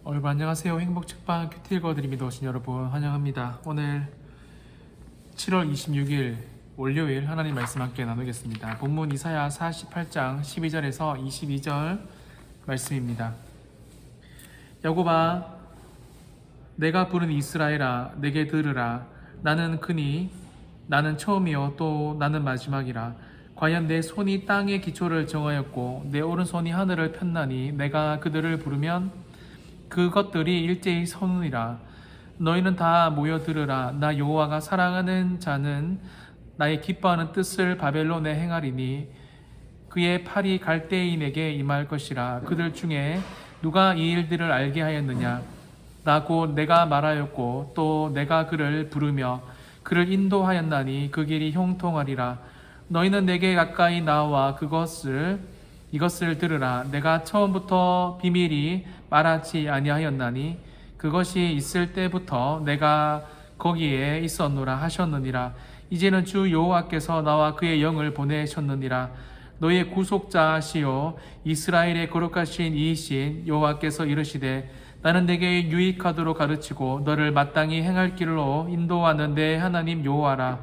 여러분 안녕하세요. 행복책방 큐티 읽어드립니다. 오신 여러분 환영합니다. 오늘 7월 26일 월요일 하나님 말씀 함께 나누겠습니다. 본문 이사야 48장 12절에서 22절 말씀입니다. 야곱아, 내가 부른 이스라엘아, 내게 들으라. 나는 그니 나는 처음이요 또 나는 마지막이라. 과연 내 손이 땅의 기초를 정하였고 내 오른손이 하늘을 폈나니 내가 그들을 부르면 그것들이 일제히 서느니라. 너희는 다 모여 들으라. 나 여호와가 사랑하는 자는 나의 기뻐하는 뜻을 바벨론에 행하리니 그의 팔이 갈대인에게 임할 것이라. 그들 중에 누가 이 일들을 알게 하였느냐? 나 곧 내가 말하였고 또 내가 그를 부르며 그를 인도하였나니 그 길이 형통하리라. 너희는 내게 가까이 나와 이것을 들으라. 내가 처음부터 비밀이 말하지 아니하였나니 그것이 있을 때부터 내가 거기에 있었노라 하셨느니라. 이제는 주 여호와께서 나와 그의 영을 보내셨느니라. 너희의 구속자시요 이스라엘의 거룩하신 이이신 여호와께서 이르시되 나는 내게 유익하도록 가르치고 너를 마땅히 행할 길로 인도하는 내 하나님 여호와라.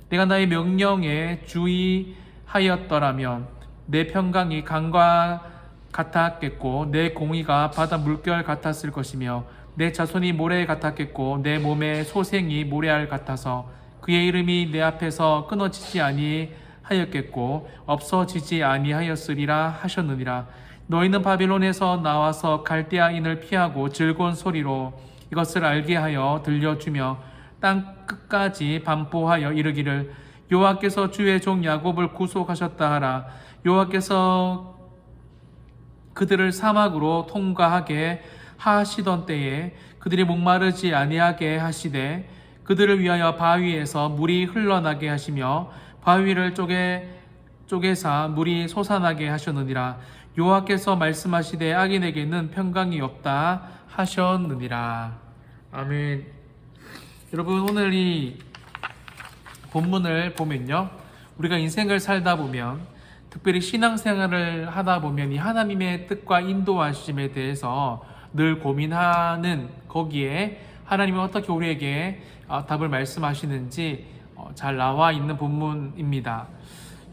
내가 나의 명령에 주의하였더라면 내 평강이 강과 같았겠고 내 공의가 바다 물결 같았을 것이며 내 자손이 모래 같았겠고 내 몸의 소생이 모래알 같아서 그의 이름이 내 앞에서 끊어지지 아니하였겠고 없어지지 아니하였으리라 하셨느니라. 너희는 바빌론에서 나와서 갈대아인을 피하고 즐거운 소리로 이것을 알게 하여 들려주며 땅 끝까지 반포하여 이르기를 여호와께서 주의 종 야곱을 구속하셨다 하라. 여호와께서 그들을 사막으로 통과하게 하시던 때에 그들이 목마르지 아니하게 하시되 그들을 위하여 바위에서 물이 흘러나게 하시며 바위를 쪼개사 물이 솟아나게 하셨느니라. 여호와께서 말씀하시되 악인에게는 평강이 없다 하셨느니라. 아멘. 여러분, 오늘 이 본문을 보면요, 우리가 인생을 살다 보면, 특별히 신앙생활을 하다 보면 이 하나님의 뜻과 인도하심에 대해서 늘 고민하는 거기에 하나님은 어떻게 우리에게 답을 말씀하시는지 잘 나와 있는 본문입니다.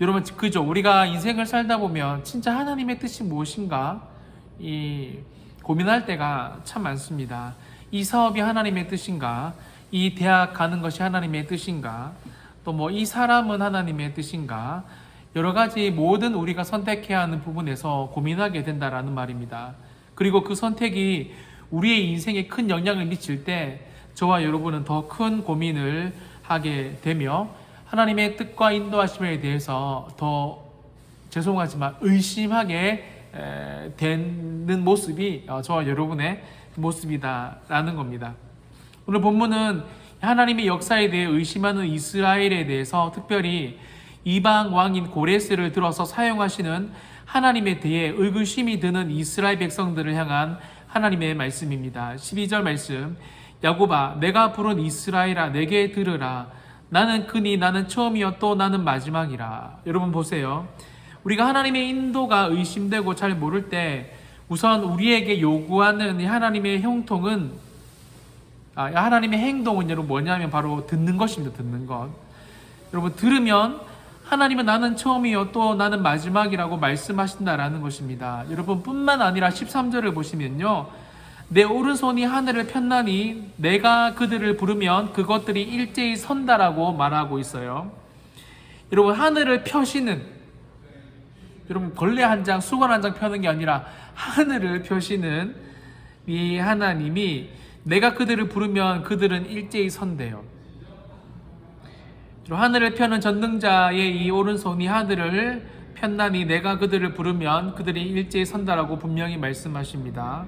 여러분, 그죠? 우리가 인생을 살다 보면 진짜 하나님의 뜻이 무엇인가 고민할 때가 참 많습니다. 이 사업이 하나님의 뜻인가? 이 대학 가는 것이 하나님의 뜻인가? 또 이 사람은 하나님의 뜻인가? 여러 가지 모든 우리가 선택해야 하는 부분에서 고민하게 된다라는 말입니다. 그리고 그 선택이 우리의 인생에 큰 영향을 미칠 때 저와 여러분은 더 큰 고민을 하게 되며 하나님의 뜻과 인도하심에 대해서 더 죄송하지만 의심하게 되는 모습이 저와 여러분의 모습이다라는 겁니다. 오늘 본문은 하나님의 역사에 대해 의심하는 이스라엘에 대해서 특별히 이방 왕인 고레스를 들어서 사용하시는 하나님에 대해 의구심이 드는 이스라엘 백성들을 향한 하나님의 말씀입니다. 12절 말씀, 야곱아, 내가 부른 이스라엘아, 내게 들으라. 나는 그니 나는 처음이요 또 나는 마지막이라. 여러분 보세요. 우리가 하나님의 인도가 의심되고 잘 모를 때 우선 우리에게 요구하는 하나님의 형통은 하나님의 행동은 여러분 뭐냐면 바로 듣는 것입니다. 듣는 것. 여러분 들으면 하나님은 나는 처음이요 또 나는 마지막이라고 말씀하신다라는 것입니다. 여러분 뿐만 아니라 13절을 보시면요, 내 오른손이 하늘을 폈나니 내가 그들을 부르면 그것들이 일제히 선다라고 말하고 있어요. 여러분 하늘을 펴시는, 여러분 걸레 한 장, 수건 한 장 펴는 게 아니라 하늘을 펴시는 이 하나님이 내가 그들을 부르면 그들은 일제히 선대요. 하늘을 펴는 전능자의 이 오른손이 하늘을 폈나니 내가 그들을 부르면 그들이 일제히 선다라고 분명히 말씀하십니다.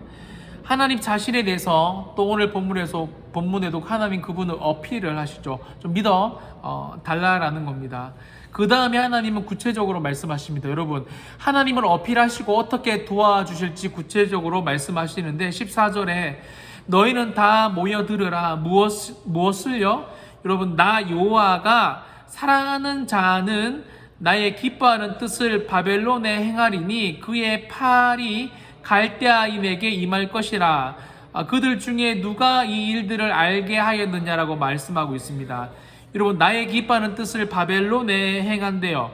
하나님 자신에 대해서 또 오늘 본문에도 하나님 그분을 어필을 하시죠. 좀 믿어 달라라는 겁니다. 그 다음에 하나님은 구체적으로 말씀하십니다. 여러분, 하나님을 어필하시고 어떻게 도와주실지 구체적으로 말씀하시는데 14절에 너희는 다 모여 들으라. 무엇을요? 여러분, 나 여호와가 사랑하는 자는 나의 기뻐하는 뜻을 바벨론에 행하리니 그의 팔이 갈대아인에게 임할 것이라. 그들 중에 누가 이 일들을 알게 하였느냐라고 말씀하고 있습니다. 여러분, 나의 기뻐하는 뜻을 바벨론에 행한대요.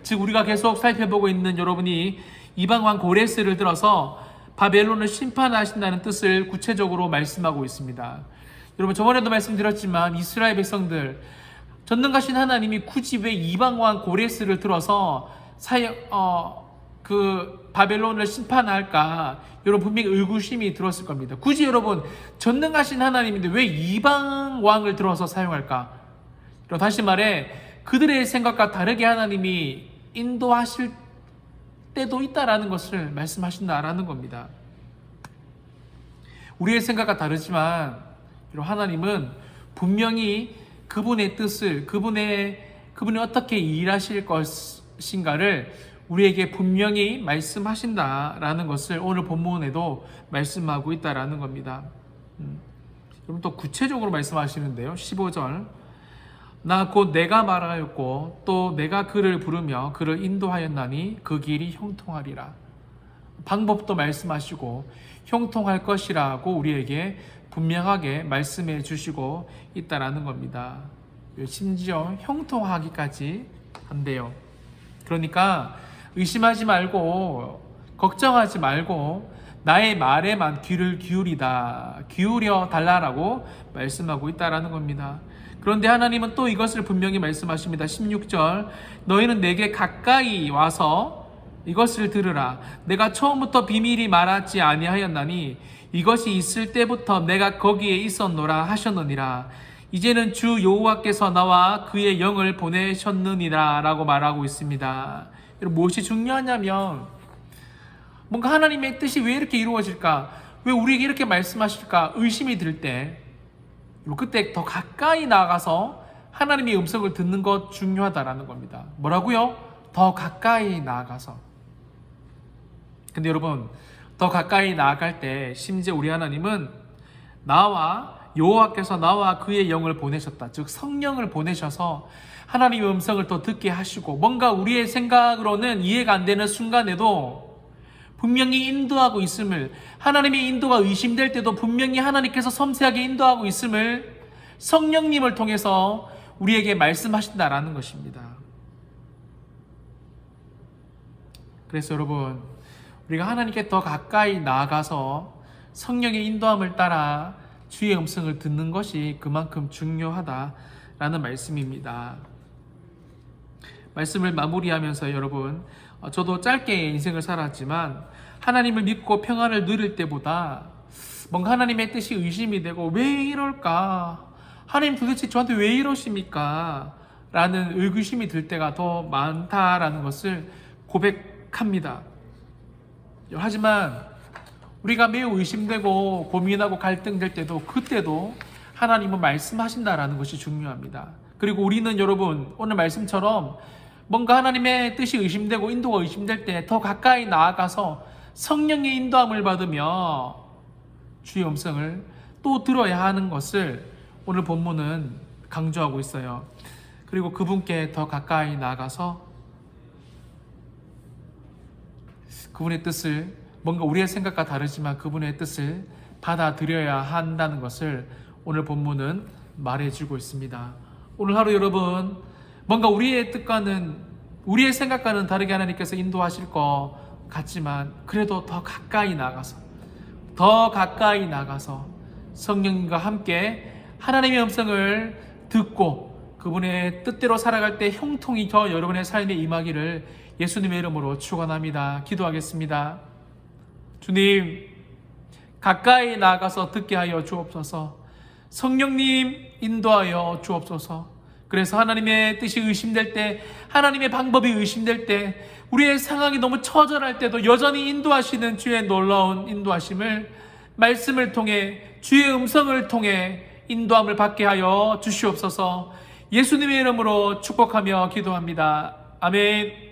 즉 우리가 계속 살펴보고 있는 여러분이 이방왕 고레스를 들어서 바벨론을 심판하신다는 뜻을 구체적으로 말씀하고 있습니다. 여러분, 저번에도 말씀드렸지만 이스라엘 백성들, 전능하신 하나님이 굳이 왜 이방왕 고레스를 들어서 바벨론을 심판할까? 여러분, 분명히 의구심이 들었을 겁니다. 굳이 여러분, 전능하신 하나님인데 왜 이방왕을 들어서 사용할까? 다시 말해, 그들의 생각과 다르게 하나님이 인도하실 때도 있다라는 것을 말씀하신다라는 겁니다. 우리의 생각과 다르지만 하나님은 분명히 그분의 뜻을, 그분이 어떻게 일하실 것인가를 우리에게 분명히 말씀하신다라는 것을 오늘 본문에도 말씀하고 있다라는 겁니다. 그럼 또 구체적으로 말씀하시는데요. 15절, 나 곧 내가 말하였고 또 내가 그를 부르며 그를 인도하였나니 그 길이 형통하리라. 방법도 말씀하시고 형통할 것이라고 우리에게 분명하게 말씀해 주시고 있다라는 겁니다. 심지어 형통하기까지 한대요. 그러니까 의심하지 말고 걱정하지 말고 나의 말에만 귀를 기울여 달라라고 말씀하고 있다라는 겁니다. 그런데 하나님은 또 이것을 분명히 말씀하십니다. 16절, 너희는 내게 가까이 와서 이것을 들으라. 내가 처음부터 비밀이 말하지 아니하였나니 이것이 있을 때부터 내가 거기에 있었노라 하셨느니라. 이제는 주 여호와께서 나와 그의 영을 보내셨느니라 라고 말하고 있습니다. 여러분, 무엇이 중요하냐면 뭔가 하나님의 뜻이 왜 이렇게 이루어질까? 왜 우리에게 이렇게 말씀하실까? 의심이 들 때 그때 더 가까이 나아가서 하나님의 음성을 듣는 것 중요하다라는 겁니다. 뭐라고요? 더 가까이 나아가서. 근데 여러분, 더 가까이 나아갈 때 심지어 우리 하나님은 여호와께서 나와 그의 영을 보내셨다. 즉 성령을 보내셔서 하나님의 음성을 더 듣게 하시고, 뭔가 우리의 생각으로는 이해가 안 되는 순간에도 분명히 인도하고 있음을, 하나님의 인도가 의심될 때도 분명히 하나님께서 섬세하게 인도하고 있음을 성령님을 통해서 우리에게 말씀하신다라는 것입니다. 그래서 여러분, 우리가 하나님께 더 가까이 나아가서 성령의 인도함을 따라 주의 음성을 듣는 것이 그만큼 중요하다라는 말씀입니다. 말씀을 마무리하면서 여러분, 저도 짧게 인생을 살았지만 하나님을 믿고 평안을 누릴 때보다 뭔가 하나님의 뜻이 의심이 되고 왜 이럴까? 하나님 도대체 저한테 왜 이러십니까? 라는 의구심이 들 때가 더 많다라는 것을 고백합니다. 하지만 우리가 매우 의심되고 고민하고 갈등될 때도, 그때도 하나님은 말씀하신다라는 것이 중요합니다. 그리고 우리는 여러분, 오늘 말씀처럼 뭔가 하나님의 뜻이 의심되고 인도가 의심될 때 더 가까이 나아가서 성령의 인도함을 받으며 주의 음성을 또 들어야 하는 것을 오늘 본문은 강조하고 있어요. 그리고 그분께 더 가까이 나아가서 그분의 뜻을, 뭔가 우리의 생각과 다르지만 그분의 뜻을 받아들여야 한다는 것을 오늘 본문은 말해주고 있습니다. 오늘 하루 여러분, 뭔가 우리의 뜻과는, 우리의 생각과는 다르게 하나님께서 인도하실 것 같지만 그래도 더 가까이 나가서 성령님과 함께 하나님의 음성을 듣고 그분의 뜻대로 살아갈 때 형통이 더 여러분의 삶에 임하기를 예수님의 이름으로 축원합니다. 기도하겠습니다. 주님, 가까이 나가서 듣게 하여 주옵소서. 성령님 인도하여 주옵소서. 그래서 하나님의 뜻이 의심될 때, 하나님의 방법이 의심될 때, 우리의 상황이 너무 처절할 때도 여전히 인도하시는 주의 놀라운 인도하심을 말씀을 통해, 주의 음성을 통해 인도함을 받게 하여 주시옵소서. 예수님의 이름으로 축복하며 기도합니다. 아멘.